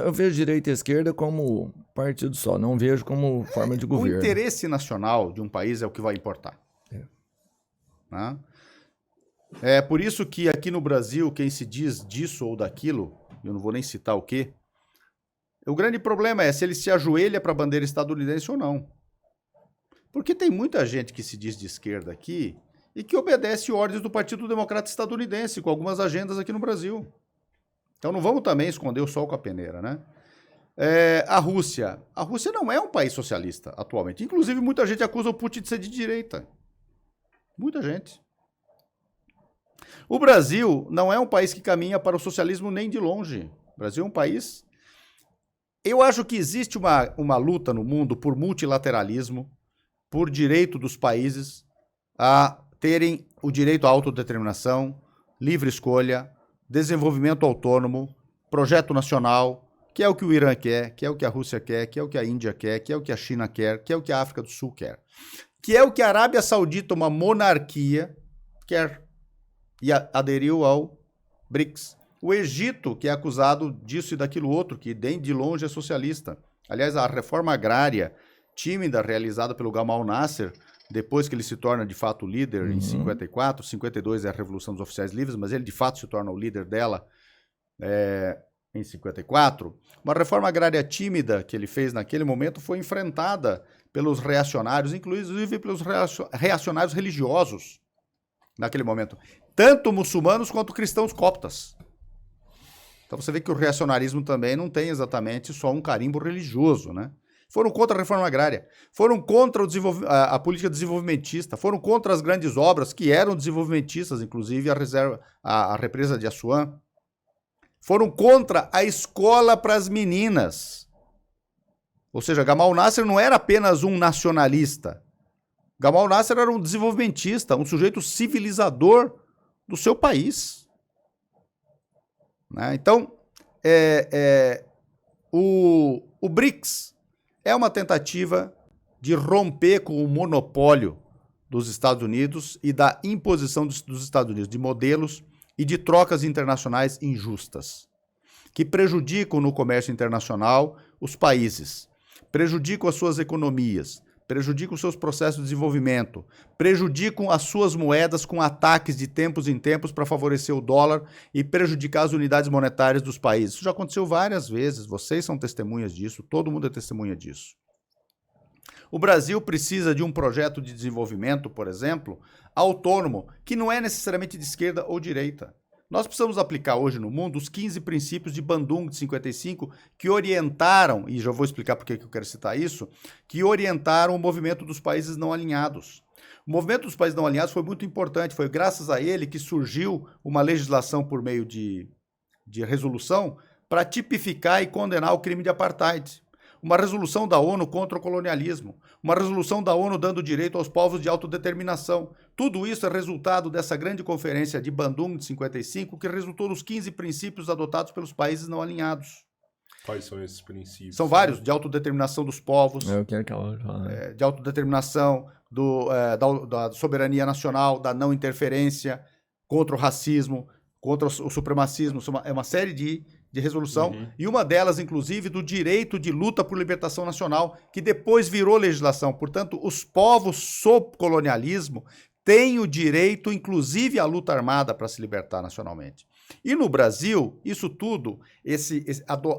Eu vejo direita e esquerda como partido só, não vejo como forma de governo. O interesse nacional de um país é o que vai importar. Né? É por isso que aqui no Brasil, quem se diz disso ou daquilo, eu não vou nem citar o quê, o grande problema é se ele se ajoelha para a bandeira estadunidense ou não. Porque tem muita gente que se diz de esquerda aqui e que obedece ordens do Partido Democrata Estadunidense, com algumas agendas aqui no Brasil. Então não vamos também esconder o sol com a peneira, né? A Rússia não é um país socialista atualmente. Inclusive, muita gente acusa o Putin de ser de direita. Muita gente. O Brasil não é um país que caminha para o socialismo nem de longe. O Brasil é um país... Eu acho que existe uma luta no mundo por multilateralismo, por direito dos países a terem o direito à autodeterminação, livre escolha, desenvolvimento autônomo, projeto nacional, que é o que o Irã quer, que é o que a Rússia quer, que é o que a Índia quer, que é o que a China quer, que é o que a África do Sul quer, que é o que a Arábia Saudita, uma monarquia, quer e aderiu ao BRICS. O Egito, que é acusado disso e daquilo outro, que nem de longe é socialista. Aliás, a reforma agrária tímida realizada pelo Gamal Nasser, depois que ele se torna de fato líder em 54, 52 é a Revolução dos Oficiais Livres, mas ele de fato se torna o líder dela em 54. Uma reforma agrária tímida que ele fez naquele momento foi enfrentada pelos reacionários, inclusive pelos reacionários religiosos naquele momento, tanto muçulmanos quanto cristãos coptas. Então você vê que o reacionarismo também não tem exatamente só um carimbo religioso, né? Foram contra a reforma agrária, foram contra a política desenvolvimentista, foram contra as grandes obras que eram desenvolvimentistas, inclusive a represa de Assuã. Foram contra a escola para as meninas. Ou seja, Gamal Nasser não era apenas um nacionalista. Gamal Nasser era um desenvolvimentista, um sujeito civilizador do seu país. Né? Então, o BRICS é uma tentativa de romper com o monopólio dos Estados Unidos e da imposição dos Estados Unidos de modelos e de trocas internacionais injustas, que prejudicam no comércio internacional os países, prejudicam as suas economias, prejudicam os seus processos de desenvolvimento, prejudicam as suas moedas com ataques de tempos em tempos para favorecer o dólar e prejudicar as unidades monetárias dos países. Isso já aconteceu várias vezes, vocês são testemunhas disso, todo mundo é testemunha disso. O Brasil precisa de um projeto de desenvolvimento, por exemplo, autônomo, que não é necessariamente de esquerda ou direita. Nós precisamos aplicar hoje no mundo os 15 princípios de Bandung de 55 que orientaram, e já vou explicar por que eu quero citar isso, que orientaram o movimento dos países não alinhados. O movimento dos países não alinhados foi muito importante, foi graças a ele que surgiu uma legislação por meio de resolução para tipificar e condenar o crime de apartheid. Uma resolução da ONU contra o colonialismo, uma resolução da ONU dando direito aos povos de autodeterminação. Tudo isso é resultado dessa grande conferência de Bandung de 55, que resultou nos 15 princípios adotados pelos países não alinhados. Quais são esses princípios? São vários, de autodeterminação dos povos, Eu quero que ela fale. de autodeterminação, da soberania nacional, da não interferência, contra o racismo, contra o supremacismo. É uma série de resolução, e uma delas, inclusive, do direito de luta por libertação nacional, que depois virou legislação. Portanto, os povos sob colonialismo têm o direito, inclusive, à luta armada para se libertar nacionalmente. E no Brasil, isso tudo,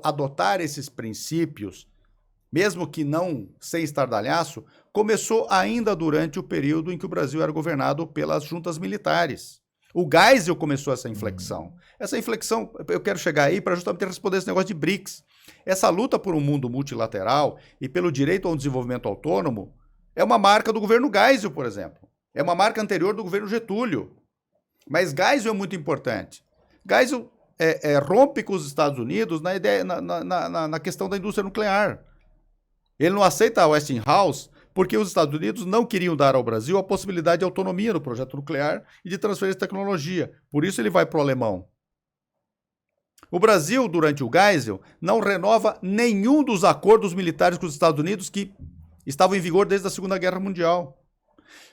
adotar esses princípios, mesmo que não sem estardalhaço, começou ainda durante o período em que o Brasil era governado pelas juntas militares. O Geisel começou essa inflexão. Essa inflexão, eu quero chegar aí para justamente responder esse negócio de BRICS. Essa luta por um mundo multilateral e pelo direito a um desenvolvimento autônomo é uma marca do governo Geisel, por exemplo. É uma marca anterior do governo Getúlio. Mas Geisel é muito importante. Geisel rompe com os Estados Unidos na questão da indústria nuclear. Ele não aceita a Westinghouse porque os Estados Unidos não queriam dar ao Brasil a possibilidade de autonomia no projeto nuclear e de transferência de tecnologia. Por isso ele vai para o alemão. O Brasil, durante o Geisel, não renova nenhum dos acordos militares com os Estados Unidos que estavam em vigor desde a Segunda Guerra Mundial.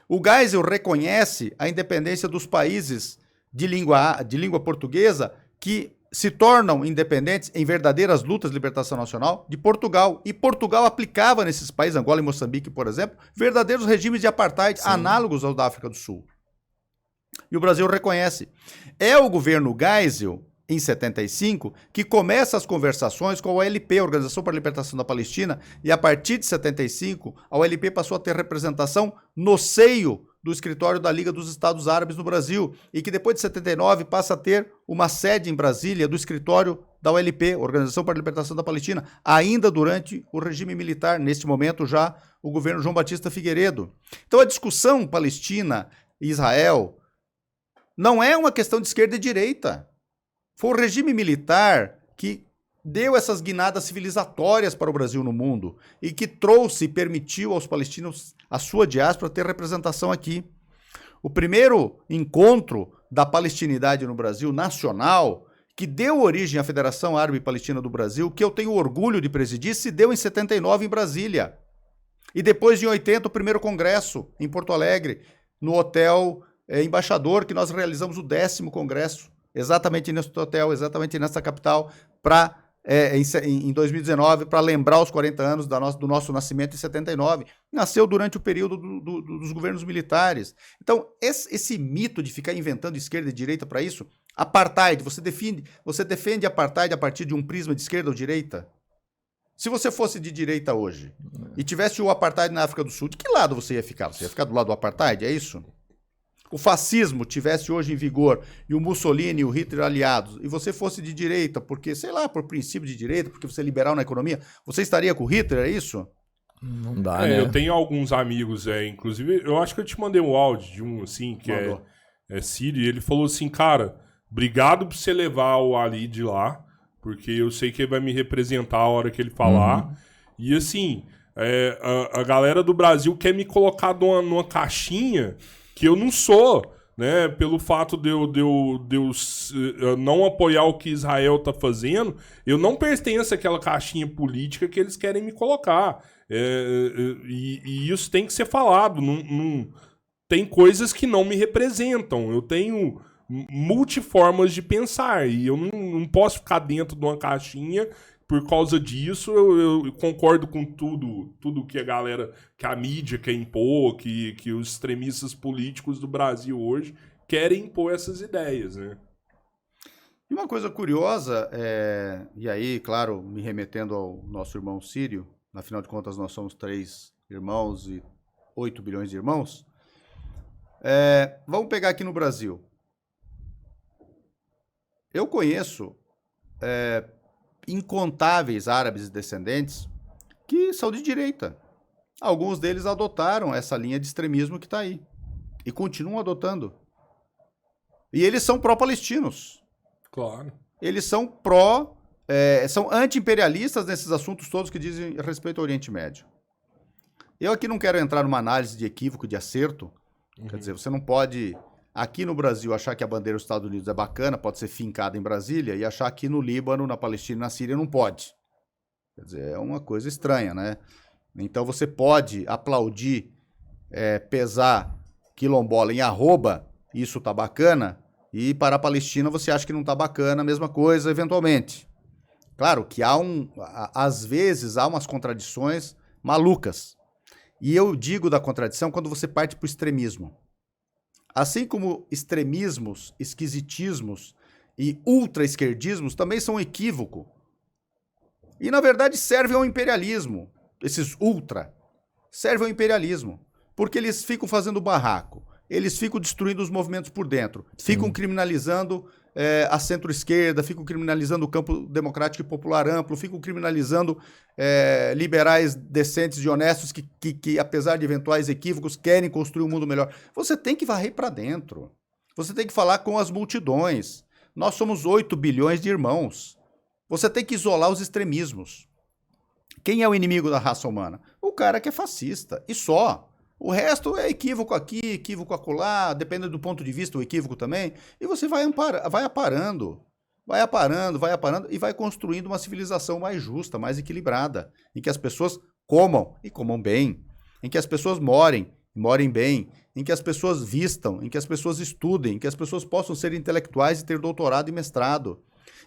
O Geisel reconhece a independência dos países de língua portuguesa que se tornam independentes em verdadeiras lutas de libertação nacional de Portugal. E Portugal aplicava nesses países, Angola e Moçambique, por exemplo, verdadeiros regimes de apartheid análogos ao da África do Sul. E o Brasil reconhece. É o governo Geisel, em 75, que começa as conversações com a OLP, a Organização para a Libertação da Palestina, e a partir de 75, a OLP passou a ter representação no seio do escritório da Liga dos Estados Árabes no Brasil, e que depois de 79 passa a ter uma sede em Brasília do escritório da OLP, Organização para a Libertação da Palestina, ainda durante o regime militar, neste momento já o governo João Batista Figueiredo. Então a discussão Palestina e Israel não é uma questão de esquerda e direita. Foi o regime militar que deu essas guinadas civilizatórias para o Brasil no mundo e que trouxe e permitiu aos palestinos, a sua diáspora, ter representação aqui. O primeiro encontro da palestinidade no Brasil nacional, que deu origem à Federação Árabe Palestina do Brasil, que eu tenho orgulho de presidir, se deu em 79 em Brasília. E depois, em 80, o primeiro congresso em Porto Alegre, no Hotel Embaixador, que nós realizamos o 10º congresso, exatamente nesse hotel, exatamente nessa capital, em 2019, para lembrar os 40 anos do nosso nascimento em 79. Nasceu durante o período dos governos militares. Então, esse mito de ficar inventando esquerda e direita para isso, apartheid, você defende apartheid a partir de um prisma de esquerda ou direita? Se você fosse de direita hoje e tivesse o apartheid na África do Sul, de que lado você ia ficar? Você ia ficar do lado do apartheid, é isso? O fascismo tivesse hoje em vigor e o Mussolini e o Hitler aliados, e você fosse de direita, porque, sei lá, por princípio de direita, porque você é liberal na economia, você estaria com o Hitler, é isso? Não dá, né? Eu tenho alguns amigos, inclusive, eu acho que eu te mandei um áudio de um, assim, que é sírio, e ele falou assim, cara, obrigado por você levar o Ali de lá, porque eu sei que ele vai me representar a hora que ele falar, e assim, a galera do Brasil quer me colocar numa caixinha que eu não sou, né? Pelo fato de eu não apoiar o que Israel tá fazendo, eu não pertenço àquela caixinha política que eles querem me colocar. E isso tem que ser falado. Tem coisas que não me representam. Eu tenho multiformas de pensar e eu não posso ficar dentro de uma caixinha. Por causa disso, eu concordo com tudo que que a mídia quer impor, que os extremistas políticos do Brasil hoje querem impor essas ideias, né? E uma coisa curiosa, e aí, claro, me remetendo ao nosso irmão Sírio, afinal de contas nós somos 3 irmãos e 8 bilhões de irmãos, vamos pegar aqui no Brasil. Eu conheço incontáveis árabes descendentes que são de direita. Alguns deles adotaram essa linha de extremismo que está aí. E continuam adotando. E eles são pró-palestinos. Claro. Eles são são anti-imperialistas nesses assuntos todos que dizem respeito ao Oriente Médio. Eu aqui não quero entrar numa análise de equívoco, de acerto. Quer dizer, você não pode... Aqui no Brasil, achar que a bandeira dos Estados Unidos é bacana, pode ser fincada em Brasília, e achar que no Líbano, na Palestina e na Síria não pode. Quer dizer, é uma coisa estranha, né? Então você pode aplaudir, pesar quilombola em arroba, isso tá bacana, e para a Palestina você acha que não tá bacana, a mesma coisa, eventualmente. Claro que às vezes há umas contradições malucas. E eu digo da contradição quando você parte para o extremismo. Assim como extremismos, esquisitismos e ultra-esquerdismos também são um equívoco. E, na verdade, servem ao imperialismo. Esses ultra servem ao imperialismo. Porque eles ficam fazendo barraco. Eles ficam destruindo os movimentos por dentro. Ficam criminalizando a centro-esquerda, ficam criminalizando o campo democrático e popular amplo, ficam criminalizando liberais decentes e honestos que, apesar de eventuais equívocos, querem construir um mundo melhor. Você tem que varrer para dentro. Você tem que falar com as multidões. Nós somos 8 bilhões de irmãos. Você tem que isolar os extremismos. Quem é o inimigo da raça humana? O cara que é fascista. E só. O resto é equívoco aqui, equívoco acolá, dependendo do ponto de vista, o equívoco também. E você vai aparando e vai construindo uma civilização mais justa, mais equilibrada, em que as pessoas comam e comam bem, em que as pessoas morem bem, em que as pessoas vistam, em que as pessoas estudem, em que as pessoas possam ser intelectuais e ter doutorado e mestrado.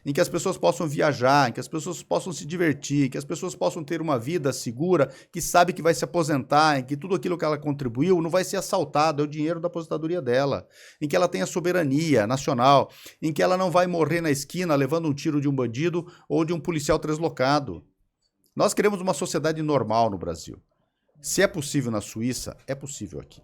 em que as pessoas possam viajar, em que as pessoas possam se divertir, que as pessoas possam ter uma vida segura, que sabe que vai se aposentar, em que tudo aquilo que ela contribuiu não vai ser assaltado, é o dinheiro da aposentadoria dela, em que ela tenha soberania nacional, em que ela não vai morrer na esquina levando um tiro de um bandido ou de um policial translocado. Nós queremos uma sociedade normal no Brasil. Se é possível na Suíça, é possível aqui.